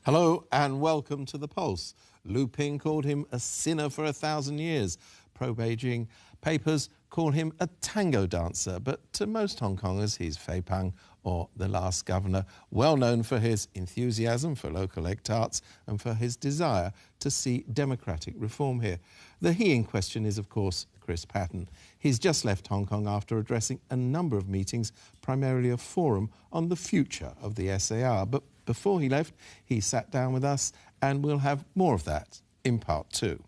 Hello and welcome to The Pulse. Lu Ping called him a sinner for 1,000 years. Pro-Beijing papers call him a tango dancer, but to most Hong Kongers he's Fei Pang, or the last governor, well known for his enthusiasm for local electorats and for his desire to see democratic reform here. The he in question is, of course, Chris Patten. He's just left Hong Kong after addressing a number of meetings, primarily a forum on the future of the SAR. But before he left, he sat down with us, and we'll have more of that in part 2.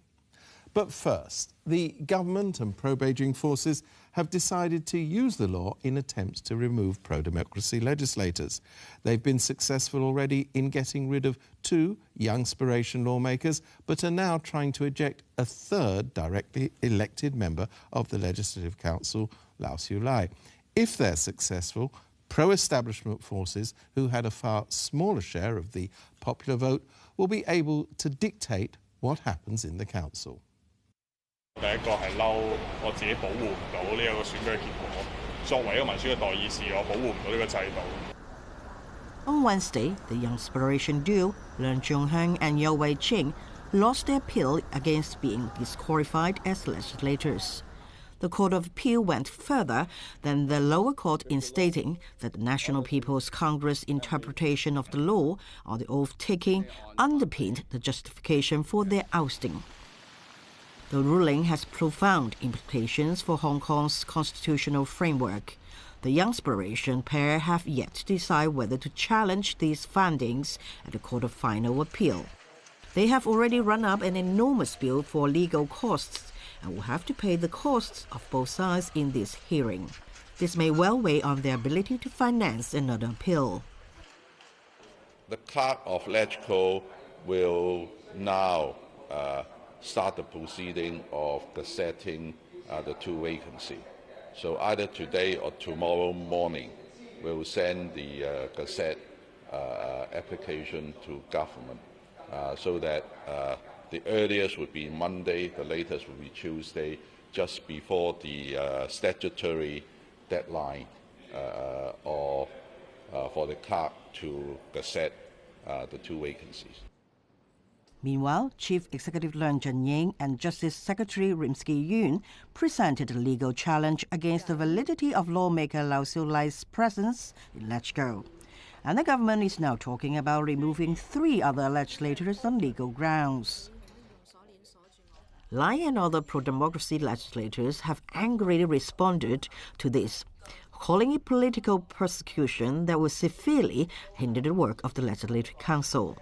But first, the government and pro-Beijing forces have decided to use the law in attempts to remove pro-democracy legislators. They've been successful already in getting rid of 2 Youngspiration lawmakers, but are now trying to eject a 3rd directly elected member of the Legislative Council, Lau Siu-lai. If they're successful, pro-establishment forces, who had a far smaller share of the popular vote, will be able to dictate what happens in the council. 第一個係嬲我自己保護唔到呢一個選舉結果，作為一個民選嘅代議士，我保護唔到呢個制度。 On Wednesday, the Youngspiration duo, Leung and Youngspiration, lost their appeal against being disqualified as legislators. The Court of Appeal went further than the lower court in stating that the National People's Congress interpretation of the law on the oath-taking underpinned the justification for their ousting. The ruling has profound implications for Hong Kong's constitutional framework. The Youngspiration pair have yet to decide whether to challenge these findings at the Court of Final Appeal. They have already run up an enormous bill for legal costs and will have to pay the costs of both sides in this hearing. This may well weigh on their ability to finance another appeal. The clerk of LegCo will now start the proceeding of gazetting the 2 vacancies. So either today or tomorrow morning, we will send the gazette application to government so that the earliest would be Monday, the latest would be Tuesday, just before the statutory deadline for the clerk to gazette the 2 vacancies. Meanwhile, Chief Executive Leung and Justice Secretary Rimsky Yuen presented a legal challenge against the validity of lawmaker Lau Siu-lai's presence in LegCo. And the government is now talking about removing 3 other legislators on legal grounds. Lai and other pro-democracy legislators have angrily responded to this, calling it political persecution that will severely hinder the work of the Legislative Council.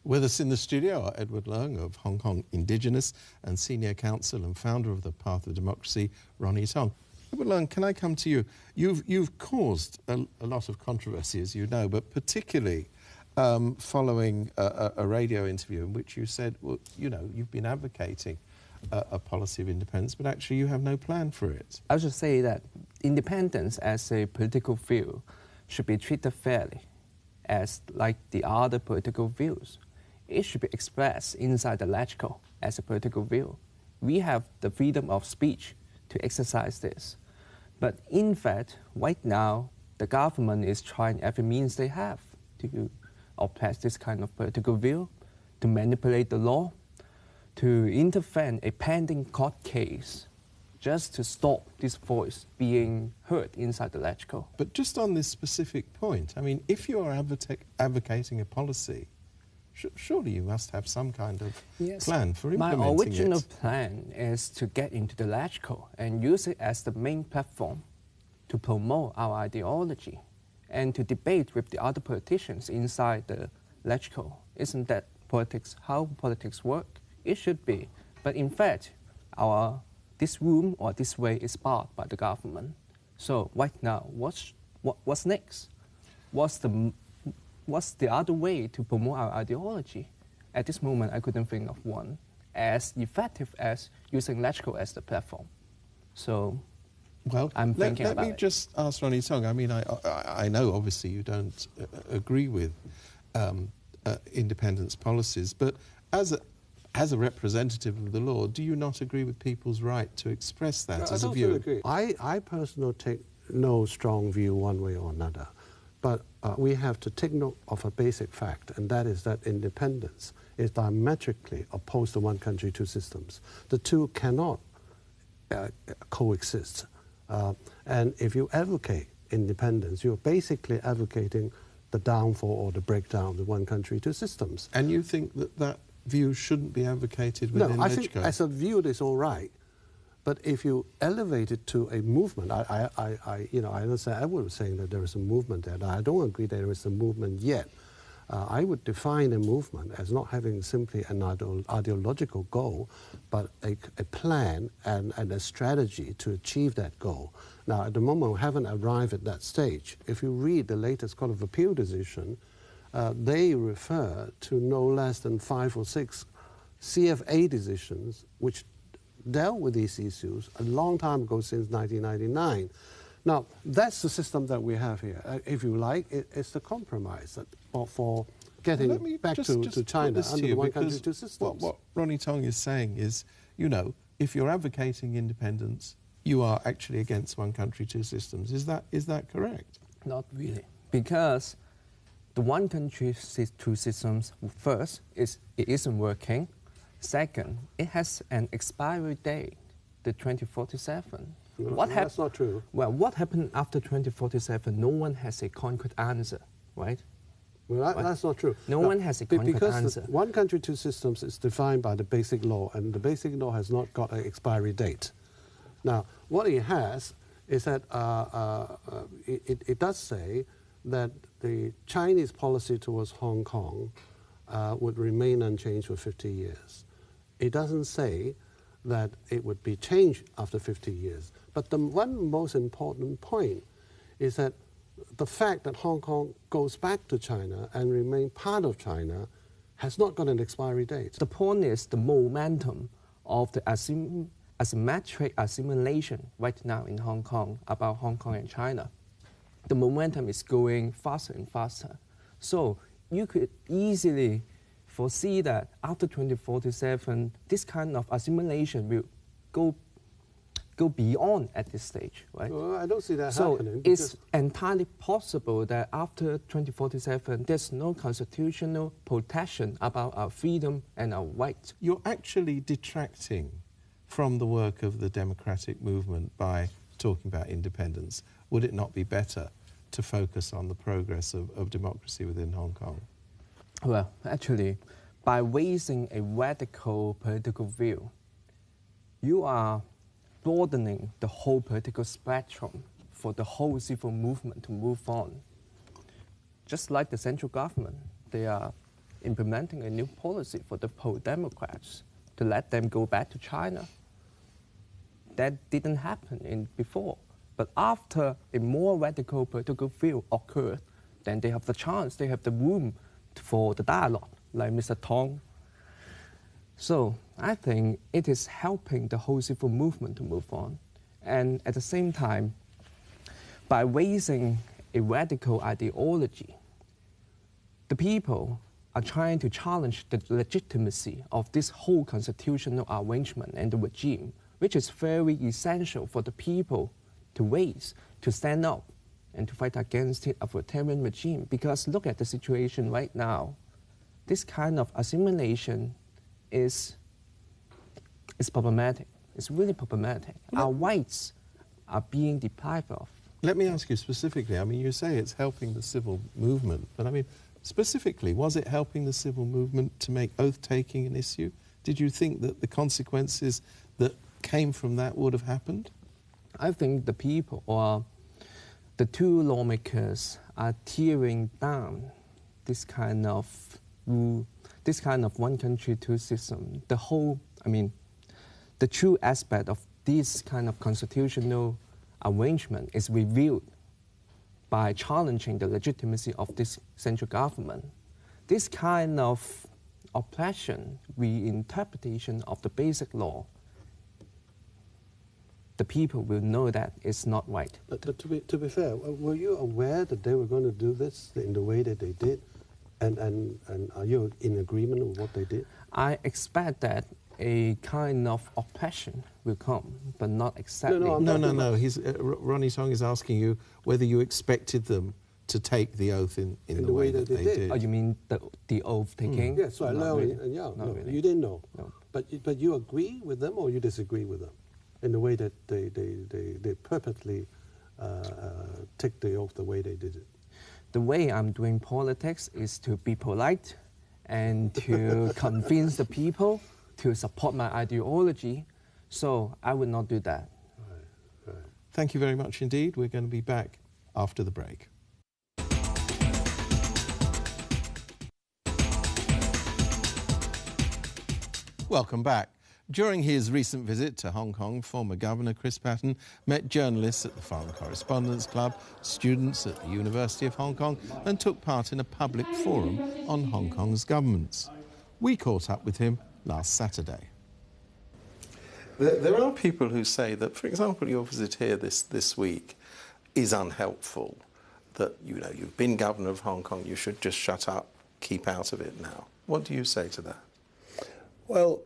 With us in the studio are Edward Leung of Hong Kong Indigenous and senior counsel and founder of the Path of Democracy, Ronny Tong. Edward Leung, can I come to you? You've caused a lot of controversy, as you know, but particularly following a radio interview in which you said, well, you know, you've been advocating a policy of independence, but actually you have no plan for it. I should say that independence as a political view should be treated fairly, as like the other political views. It should be expressed inside the LegCo as a political view. We have the freedom of speech to exercise this. But in fact, right now, the government is trying every means they have to oppress this kind of political view, to manipulate the law, to intervene a pending court case, just to stop this voice being heard inside the LegCo. But just on this specific point, I mean, if you are advocating a policy, surely you must have some kind of plan for implementing it. My original plan is to get into the LegCo and use it as the main platform to promote our ideology and to debate with the other politicians inside the LegCo. Isn't that politics, how politics work? It should be. But in fact, this room or this way is barred by the government. So right now, what's next? What's the other way to promote our ideology? At this moment, I couldn't think of one as effective as using LegCo as the platform. So, well, I'm thinking about it. Let me just ask Ronny Tong. I mean, I know obviously you don't agree with independence policies, but as a representative of the law, do you not agree with people's right to express that as a view? Agree. I personally take no strong view one way or another. But we have to take note of a basic fact, and that is that independence is diametrically opposed to one country, two systems. The two cannot coexist. And if you advocate independence, you're basically advocating the downfall or the breakdown of the one country, two systems. And you think that that view shouldn't be advocated within No, I think LegCo? as a view it's all right. But if you elevate it to a movement, I understand Edward was saying that there is a movement there. I don't agree there is a movement yet. I would define a movement as not having simply an ideological goal, but a plan and a strategy to achieve that goal. Now, at the moment, we haven't arrived at that stage. If you read the latest Court of Appeal decision, they refer to no less than 5 or 6 CFA decisions which dealt with these issues a long time ago, since 1999. Now, that's the system that we have here. If you like, it's the compromise for getting back to China under the one country, two systems. What Ronny Tong is saying is, you know, if you're advocating independence, you are actually against one country, two systems. Is that correct? Not really, because the one country, two systems, first, it isn't working. Second, it has an expiry date, the 2047. That's not true. Well, what happened after 2047? No one has a concrete answer, right? Well, that's not true. No one has a concrete answer. Because one country, two systems is defined by the basic law, and the basic law has not got an expiry date. Now, what it has is that it does say that the Chinese policy towards Hong Kong would remain unchanged for 50 years. It doesn't say that it would be changed after 50 years. But the one most important point is that the fact that Hong Kong goes back to China and remain part of China has not got an expiry date. The point is the momentum of the asymmetric assimilation right now in Hong Kong about Hong Kong and China. The momentum is going faster and faster. So you could easily foresee that after 2047, this kind of assimilation will go beyond at this stage, right? Well, I don't see that happening. So it's entirely possible that after 2047, there's no constitutional protection about our freedom and our rights. You're actually detracting from the work of the democratic movement by talking about independence. Would it not be better to focus on the progress of democracy within Hong Kong? Well, actually, by raising a radical political view, you are broadening the whole political spectrum for the whole civil movement to move on. Just like the central government, they are implementing a new policy for the pro-democrats to let them go back to China. That didn't happen before. But after a more radical political view occurred, then they have the chance, they have the room for the dialogue, like Mr. Tong. So I think it is helping the whole civil movement to move on. And at the same time, by raising a radical ideology, the people are trying to challenge the legitimacy of this whole constitutional arrangement and the regime, which is very essential for the people to raise, to stand up, and to fight against the authoritarian regime. Because look at the situation right now. This kind of assimilation is problematic. It's really problematic. Our rights are being deprived of. Let me ask you specifically, I mean, you say it's helping the civil movement, but I mean, specifically, was it helping the civil movement to make oath-taking an issue? Did you think that the consequences that came from that would have happened? I think the people or the two lawmakers are tearing down this kind of rule, this kind of one country, two system. The whole, I mean, the true aspect of this kind of constitutional arrangement is revealed by challenging the legitimacy of this central government. This kind of oppression, reinterpretation of the basic law, the people will know that it's not right. But to be fair, were you aware that they were going to do this in the way that they did? And are you in agreement with what they did? I expect that a kind of oppression will come, but not exactly. No. Ronny Tong is asking you whether you expected them to take the oath in the way that they did. Oh, you mean the oath taking? Yes, right. Not Leung really. and Young. No, really. you didn't know. No. But you agree with them or you disagree with them in the way that they purposely take the oath the way they did it? The way I'm doing politics is to be polite and to convince the people to support my ideology. So I would not do that. Right. Thank you very much indeed. We're going to be back after the break. Welcome back. During his recent visit to Hong Kong, former Governor Chris Patten met journalists at the Foreign Correspondents Club, students at the University of Hong Kong, and took part in a public forum on Hong Kong's governments. We caught up with him last Saturday. There are people who say that, for example, your visit here this week is unhelpful, that, you know, you've been Governor of Hong Kong, you should just shut up, keep out of it now. What do you say to that? Well,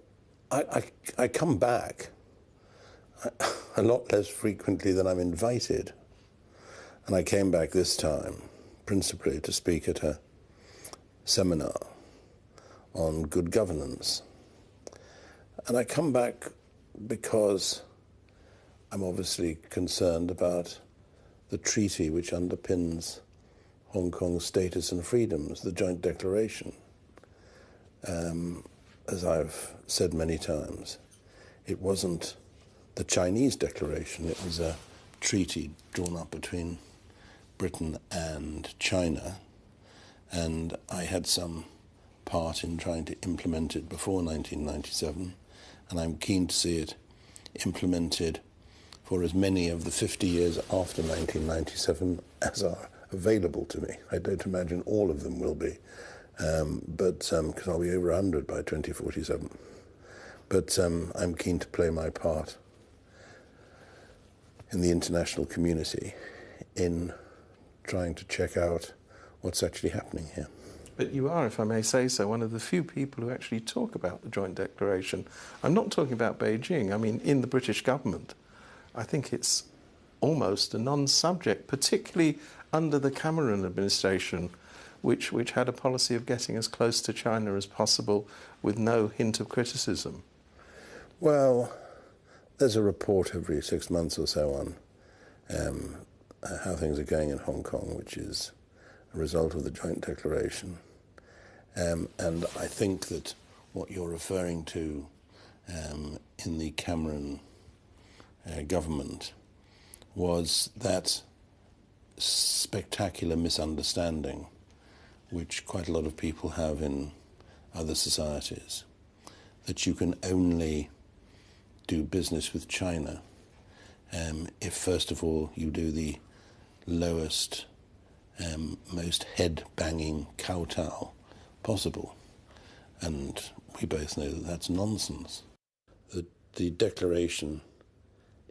I come back a lot less frequently than I'm invited. And I came back this time principally to speak at a seminar on good governance. And I come back because I'm obviously concerned about the treaty which underpins Hong Kong's status and freedoms, the Joint Declaration. As I've said many times, it wasn't the Chinese declaration, it was a treaty drawn up between Britain and China, and I had some part in trying to implement it before 1997, and I'm keen to see it implemented for as many of the 50 years after 1997 as are available to me. I don't imagine all of them will be. Because I'll be over 100 by 2047. But I'm keen to play my part in the international community in trying to check out what's actually happening here. But you are, if I may say so, one of the few people who actually talk about the Joint Declaration. I'm not talking about Beijing. I mean, in the British government, I think it's almost a non-subject, particularly under the Cameron administration, which had a policy of getting as close to China as possible with no hint of criticism. Well, there's a report every 6 months or so on how things are going in Hong Kong, which is a result of the Joint Declaration. And I think that what you're referring to in the Cameron government was that spectacular misunderstanding which quite a lot of people have in other societies, that you can only do business with China if, first of all, you do the lowest, most head-banging kowtow possible. And we both know that that's nonsense. The declaration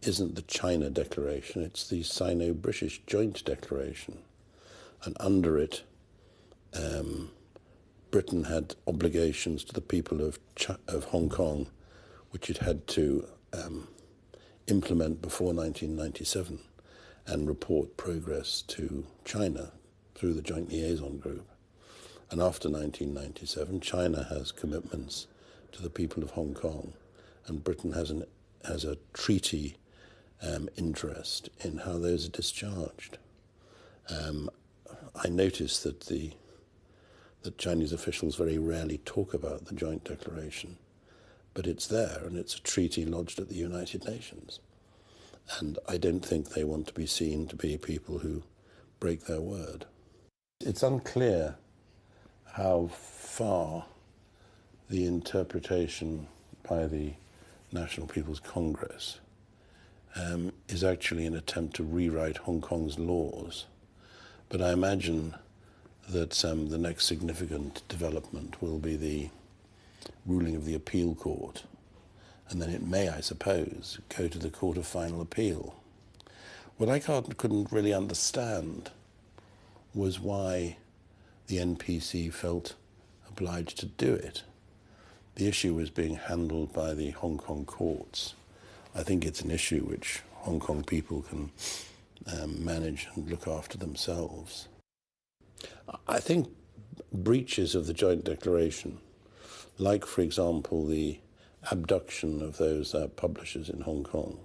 isn't the China Declaration, it's the Sino-British Joint Declaration. And under it, Britain had obligations to the people of Hong Kong, which it had to implement before 1997 and report progress to China through the Joint Liaison Group. And after 1997, China has commitments to the people of Hong Kong, and Britain has a treaty interest in how those are discharged. I noticed that Chinese officials very rarely talk about the Joint Declaration, but it's there, and it's a treaty lodged at the United Nations. And I don't think they want to be seen to be people who break their word. It's unclear how far the interpretation by the National People's Congress is actually an attempt to rewrite Hong Kong's laws. But I imagine that the next significant development will be the ruling of the appeal court, and then it may, I suppose, go to the Court of Final Appeal. What I couldn't really understand was why the NPC felt obliged to do it. The issue was being handled by the Hong Kong courts. I think it's an issue which Hong Kong people can manage and look after themselves. I think breaches of the joint declaration, like, for example, the abduction of those publishers in Hong Kong,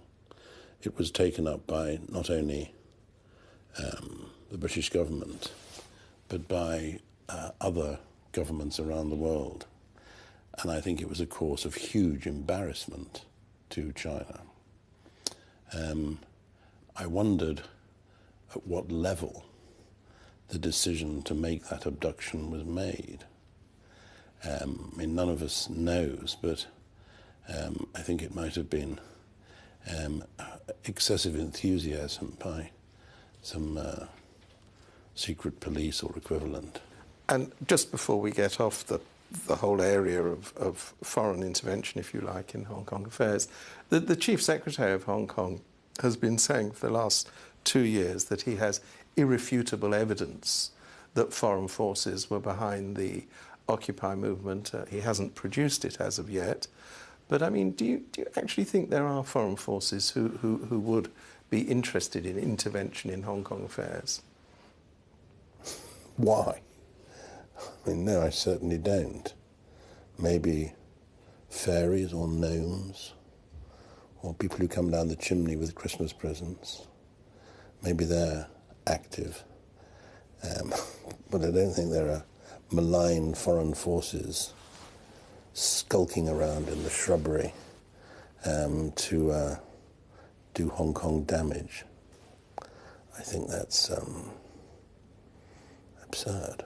it was taken up by not only the British government, but by other governments around the world. And I think it was a cause of huge embarrassment to China. I wondered at what level the decision to make that abduction was made. I mean, none of us knows, but I think it might have been excessive enthusiasm by some secret police or equivalent. And just before we get off the whole area of foreign intervention, if you like, in Hong Kong affairs, the Chief Secretary of Hong Kong has been saying for the last 2 years that he has irrefutable evidence that foreign forces were behind the Occupy movement. He hasn't produced it as of yet. But, I mean, do you actually think there are foreign forces who would be interested in intervention in Hong Kong affairs? Why? I mean, no, I certainly don't. Maybe fairies or gnomes, or people who come down the chimney with Christmas presents. Maybe they're active. But I don't think there are malign foreign forces skulking around in the shrubbery to do Hong Kong damage. I think that's absurd.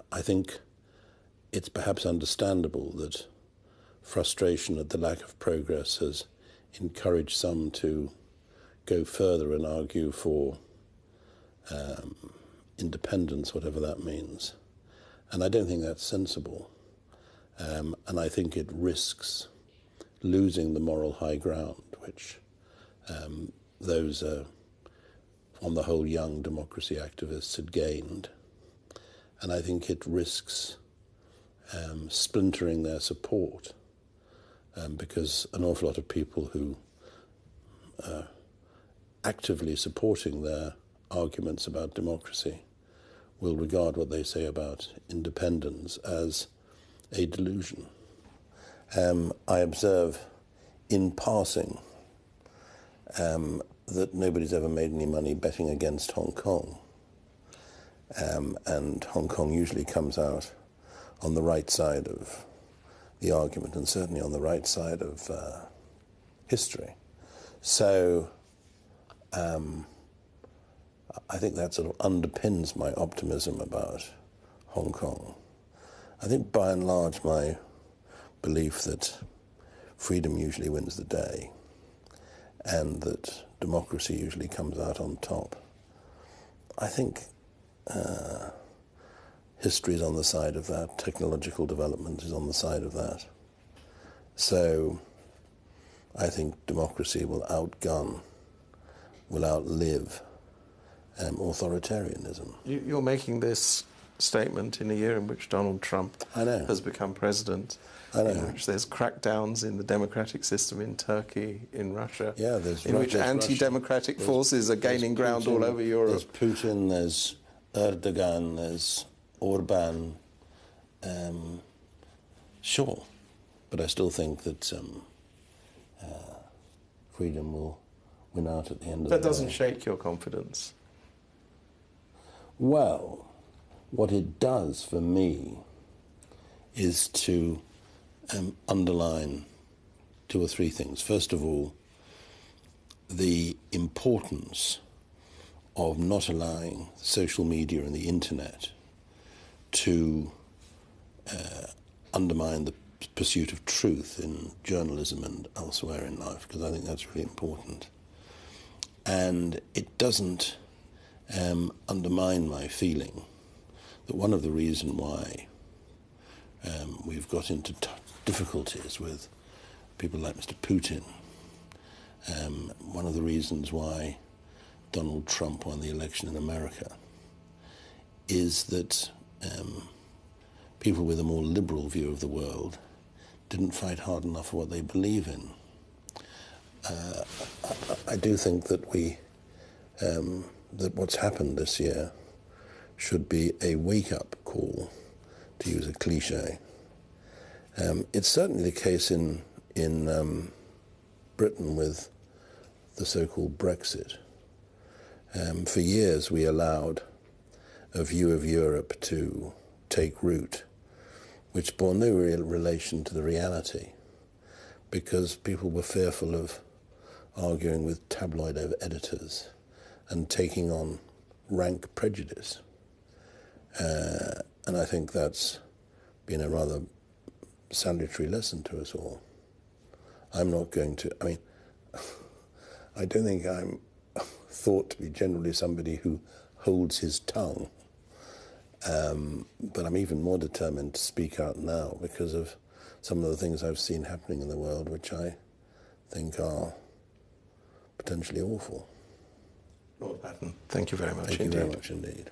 I think it's perhaps understandable that frustration at the lack of progress has encouraged some to go further and argue for independence, whatever that means. And I don't think that's sensible. And I think it risks losing the moral high ground, which those, on the whole, young democracy activists had gained. And I think it risks splintering their support, because an awful lot of people who are actively supporting their arguments about democracy will regard what they say about independence as a delusion. I observe in passing that nobody's ever made any money betting against Hong Kong. And Hong Kong usually comes out on the right side of the argument, and certainly on the right side of history. So I think that sort of underpins my optimism about Hong Kong. I think by and large my belief that freedom usually wins the day and that democracy usually comes out on top. I think history is on the side of that, technological development is on the side of that. So I think democracy will outlive authoritarianism. You're making this statement in a year in which Donald Trump has become president, in which there's crackdowns in the democratic system in Turkey, in Russia, in which anti-democratic forces are gaining ground Putin, all over Europe. There's Putin, there's Erdogan, there's Orban. Sure, but I still think that freedom will win out at the end of the day. That doesn't shake your confidence? Well, what it does for me is to underline 2 or 3 things. First of all, the importance of not allowing social media and the internet to undermine the pursuit of truth in journalism and elsewhere in life, because I think that's really important. And it doesn't undermine my feeling that one of the reasons why we've got into difficulties with people like Mr. Putin, one of the reasons why Donald Trump won the election in America, is that people with a more liberal view of the world didn't fight hard enough for what they believe in. I do think that that what's happened this year should be a wake-up call, to use a cliche. It's certainly the case in Britain with the so-called Brexit. For years we allowed a view of Europe to take root, which bore no real relation to the reality, because people were fearful of arguing with tabloid editors and taking on rank prejudice. And I think that's been a rather salutary lesson to us all. I'm not going to, I mean, I don't think I'm thought to be generally somebody who holds his tongue, but I'm even more determined to speak out now because of some of the things I've seen happening in the world, which I think are potentially awful. Lord Patten, thank you very much indeed. Thank you very much indeed.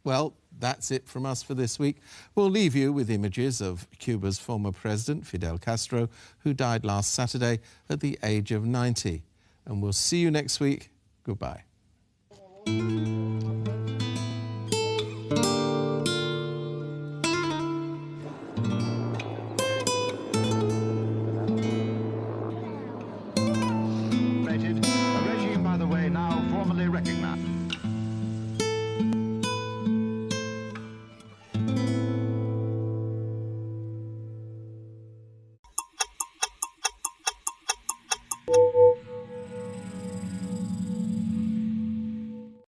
Well, that's it from us for this week. We'll leave you with images of Cuba's former president, Fidel Castro, who died last Saturday at the age of 90. And we'll see you next week. Goodbye.